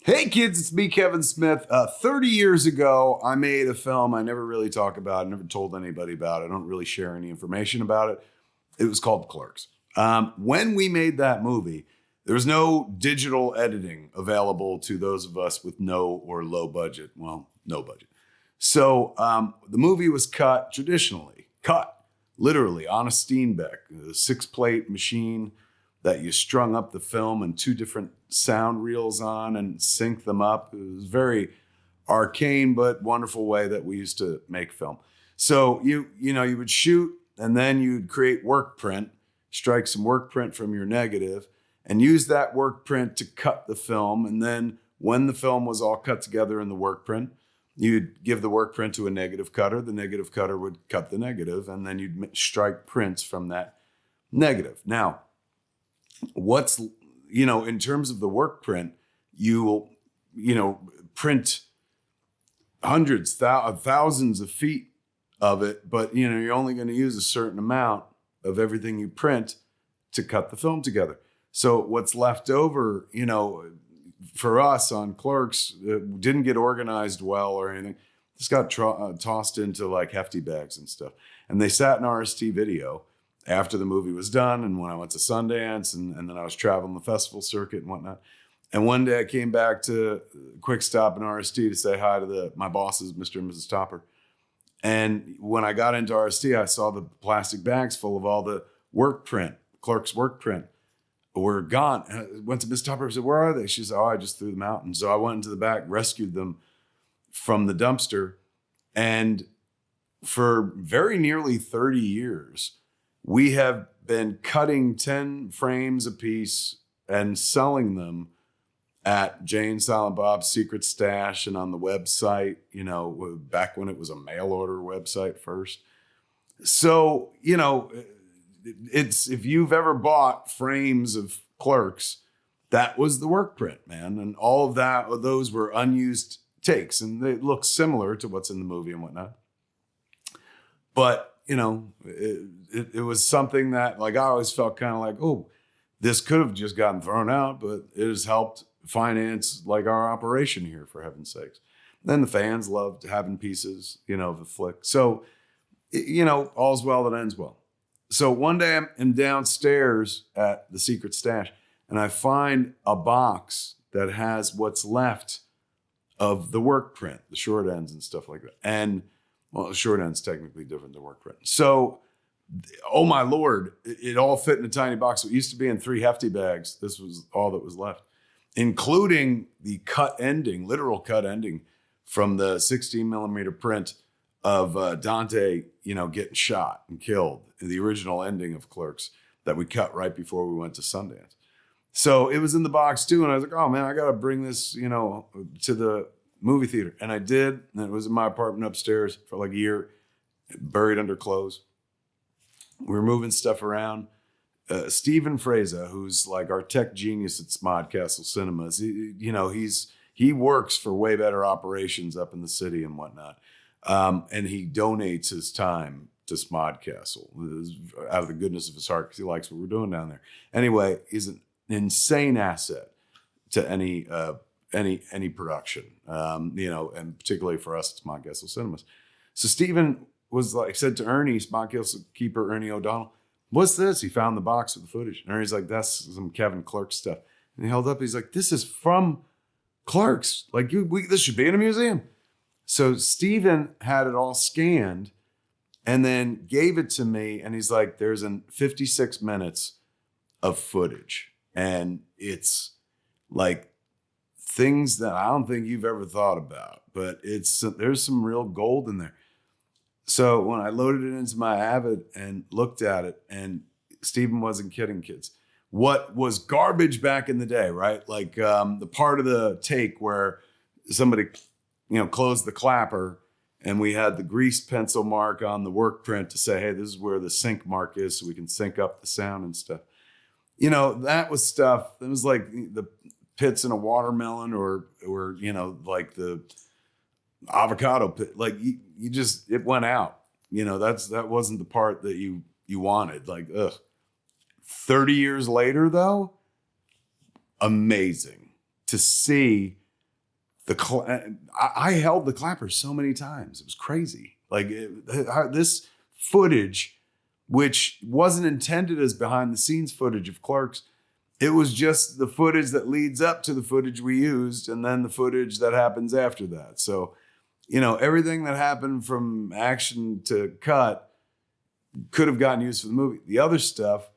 Hey kids, it's me, Kevin Smith. 30 years ago, I made a film I never really talk about, never told anybody about it. I don't really share any information about it. It was called Clerks. When we made that movie, there was no digital editing available to those of us with no or low budget. Well, no budget. So the movie was cut traditionally, literally on a Steenbeck, a 6-plate machine that you strung up the film and 2 different sound reels on and sync them up. It was a very arcane but wonderful way that we used to make film. So you would shoot and then you'd create work print, strike some work print from your negative, and use that work print to cut the film. And then when the film was all cut together in the work print, you'd give the work print to a negative cutter. The negative cutter would cut the negative, and then you'd strike prints from that negative. Now, what's, in terms of the work print, you will, print hundreds, thousands of feet of it, but, you're only going to use a certain amount of everything you print to cut the film together. So what's left over, for us on Clerks, didn't get organized well or anything. Just got tossed into like hefty bags and stuff. And they sat in RST video after the movie was done, and when I went to Sundance, and then I was traveling the festival circuit and whatnot. And one day I came back to Quick Stop in RST to say hi to my bosses, Mr. and Mrs. Topper. And when I got into RST, I saw the plastic bags full of all the work print, Clerks work print, were gone. And I went to Miss Topper and said, "Where are they?" She said, "Oh, I just threw them out." And so I went into the back, rescued them from the dumpster. And for very nearly 30 years, we have been cutting 10 frames a piece and selling them at Jay and Silent Bob's Secret Stash and on the website, back when it was a mail order website first. So, it's, if you've ever bought frames of Clerks that was the work print, man. And all of those were unused takes, and they look similar to what's in the movie and whatnot. But, it was something that, like, I always felt kind of like, oh, this could have just gotten thrown out, but it has helped finance like our operation here, for heaven's sakes. Then the fans loved having pieces, of the flick. So, all's well that ends well. So one day I'm downstairs at the secret stash, and I find a box that has what's left of the work print, the short ends and stuff like that. And well, the short end's technically different than work print. So, oh my Lord, it all fit in a tiny box. It used to be in 3 hefty bags. This was all that was left, including the literal cut ending from the 16 millimeter print of Dante, getting shot and killed in the original ending of Clerks that we cut right before we went to Sundance. So it was in the box too. And I was like, oh man, I got to bring this, to the movie theater. And I did. And it was in my apartment upstairs for like a year, buried under clothes. We were moving stuff around. Stephen Frazza, who's like our tech genius at Smodcastle Cinemas, he works for way better operations up in the city and whatnot. And he donates his time to Smodcastle out of the goodness of his heart because he likes what we're doing down there. Anyway, he's an insane asset to any production, and particularly for us at Smodcastle Cinemas. So Stephen said to Ernie, Smodcastle keeper Ernie O'Donnell, what's this? He found the box with the footage. And Ernie's like, that's some Kevin Clerks stuff. And he held up, he's like, this is from Clerks. Like, this should be in a museum. So Stephen had it all scanned and then gave it to me. And he's like, there's 56 minutes of footage. And it's like things that I don't think you've ever thought about, but there's some real gold in there. So when I loaded it into my Avid and looked at it, and Stephen wasn't kidding, kids. What was garbage back in the day, right? Like the part of the take where somebody, closed the clapper and we had the grease pencil mark on the work print to say, hey, this is where the sync mark is so we can sync up the sound and stuff. That was stuff. It was like the pits in a watermelon or like the avocado pit. Like it went out. That wasn't the part that you wanted. Like, 30 years later, though, amazing to see I held the clapper so many times. It was crazy. Like this footage, which wasn't intended as behind the scenes footage of Clerks. It was just the footage that leads up to the footage we used and then the footage that happens after that. So, everything that happened from action to cut could have gotten used for the movie. The other stuff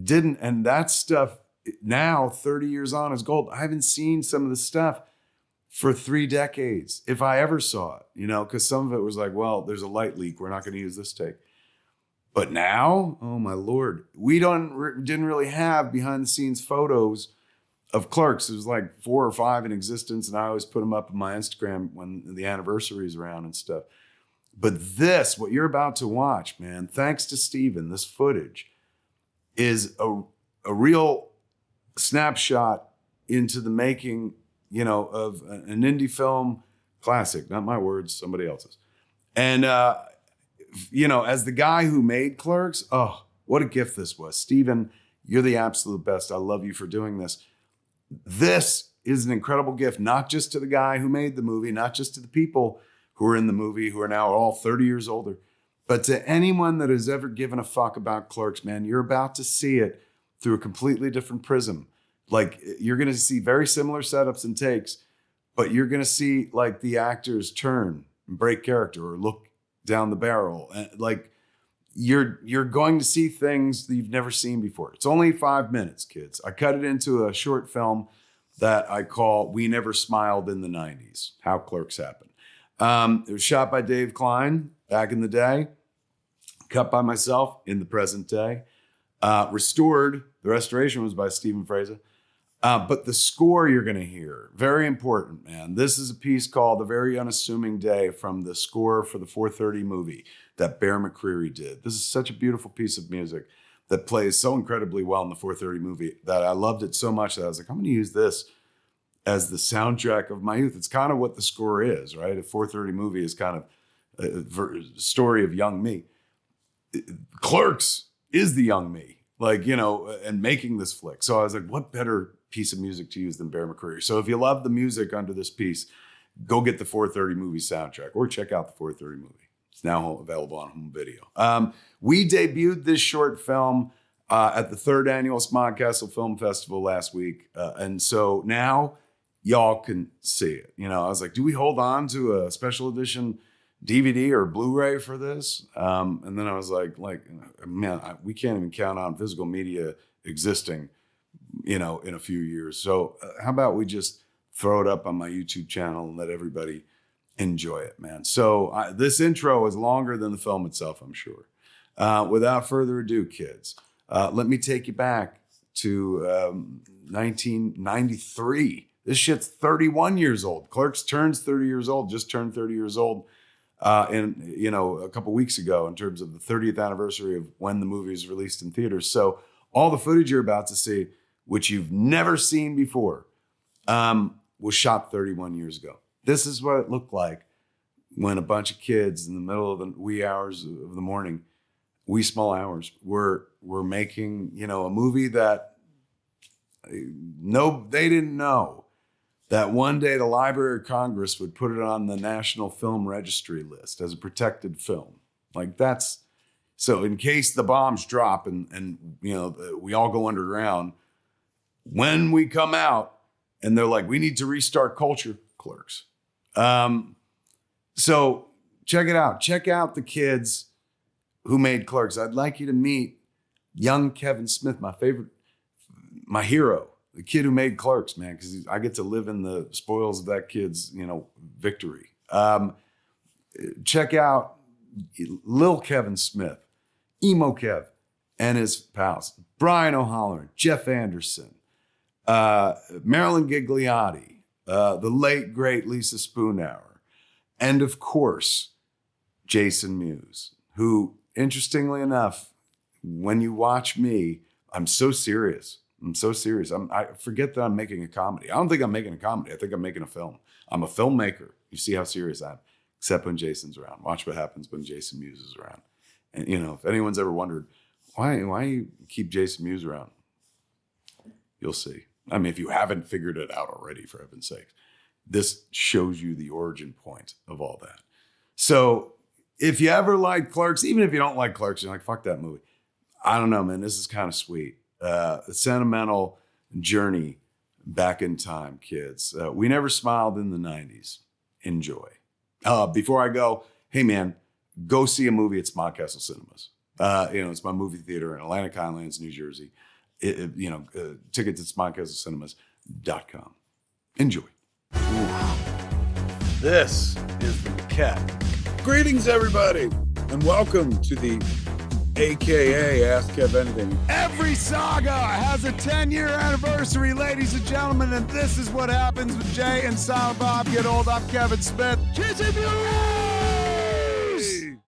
didn't. And that stuff now, 30 years on, is gold. I haven't seen some of the stuff for 3 decades, if I ever saw it, because some of it was like, well, there's a light leak. We're not going to use this take. But now, oh my Lord, we didn't really have behind the scenes photos of Clerks. There's like 4 or 5 in existence, and I always put them up on my Instagram when the anniversary is around and stuff. But what you're about to watch, man, thanks to Stephen, this footage is a real snapshot into the making, of an indie film classic. Not my words, somebody else's. And, as the guy who made Clerks, oh, what a gift this was. Stephen, you're the absolute best. I love you for doing this. This is an incredible gift, not just to the guy who made the movie, not just to the people who are in the movie, who are now all 30 years older, but to anyone that has ever given a fuck about Clerks, man. You're about to see it through a completely different prism. Like, you're going to see very similar setups and takes, but you're going to see like the actors turn and break character or look down the barrel. And like, you're going to see things that you've never seen before. It's only 5 minutes, kids. I cut it into a short film that I call We Never Smiled in the 90s, How Clerks Happened. It was shot by Dave Klein back in the day, cut by myself in the present day, restored. The restoration was by Stephen Frazza. But the score you're going to hear, very important, man. This is a piece called The Very Unassuming Day from the score for the 4:30 movie that Bear McCreary did. This is such a beautiful piece of music. that plays so incredibly well in the 4:30 movie that I loved it so much that I was like, I'm going to use this as the soundtrack of my youth. It's kind of what the score is, right? A 4:30 movie is kind of a story of young me. Clerks is the young me, like, you know, and making this flick. So I was like, what better piece of music to use than Bear McCreary? So if you love the music under this piece, go get the 4:30 movie soundtrack or check out the 4:30 movie. It's now available on home video. We debuted this short film at the 3rd annual Smodcastle Film Festival last week. And so now y'all can see it. You know, I was like, do we hold on to a special edition DVD or Blu-ray for this? And then I was like, man, we can't even count on physical media existing, you know, in a few years. So how about we just throw it up on my YouTube channel and let everybody enjoy it, man. So this intro is longer than the film itself, I'm sure. Without further ado, kids, let me take you back to 1993. This shit's 31 years old. Clerks turns 30 years old, just turned 30 years old. And, you know, a couple weeks ago in terms of the 30th anniversary of when the movie was released in theaters. So all the footage you're about to see, which you've never seen before, was shot 31 years ago. This is what it looked like when a bunch of kids in the middle of the wee hours of the morning, wee small hours, were making, you know, a movie that they didn't know that one day the Library of Congress would put it on the National Film Registry list as a protected film. Like that's, so in case the bombs drop and you know, we all go underground, when we come out and they're like, we need to restart culture, Clerks. So check it out. Check out the kids who made Clerks. I'd like you to meet young Kevin Smith, my hero, the kid who made Clerks, man, because I get to live in the spoils of that kid's, you know, victory. Check out Lil Kevin Smith, Emo Kev, and his pals, Brian O'Halloran, Jeff Anderson, Marilyn Gigliotti, the late, great Lisa Spoonhour, and of course, Jason Mewes, who, interestingly enough, when you watch me, I'm so serious. I forget that I'm making a comedy. I don't think I'm making a comedy. I think I'm making a film. I'm a filmmaker. You see how serious I am, except when Jason's around. Watch what happens when Jason Mewes is around. And, you know, if anyone's ever wondered, why you keep Jason Mewes around? You'll see. I mean, if you haven't figured it out already, for heaven's sake, this shows you the origin point of all that. So if you ever like Clerks, even if you don't like Clerks, you're like, fuck that movie. I don't know, man, this is kind of sweet. A sentimental journey back in time, kids. We never smiled in the 90s. Enjoy. Before I go, hey man, go see a movie at Smodcastle Cinemas. You know, it's my movie theater in Atlantic Highlands, New Jersey. Tickets at smodcastlecinema.com. Enjoy. This is the cat. Greetings, everybody, and welcome to the AKA Ask Kev Anything. Every saga has a 10-year anniversary, ladies and gentlemen, and this is what happens when Jay and Silent Bob get old. I'm Kevin Smith. Cheers,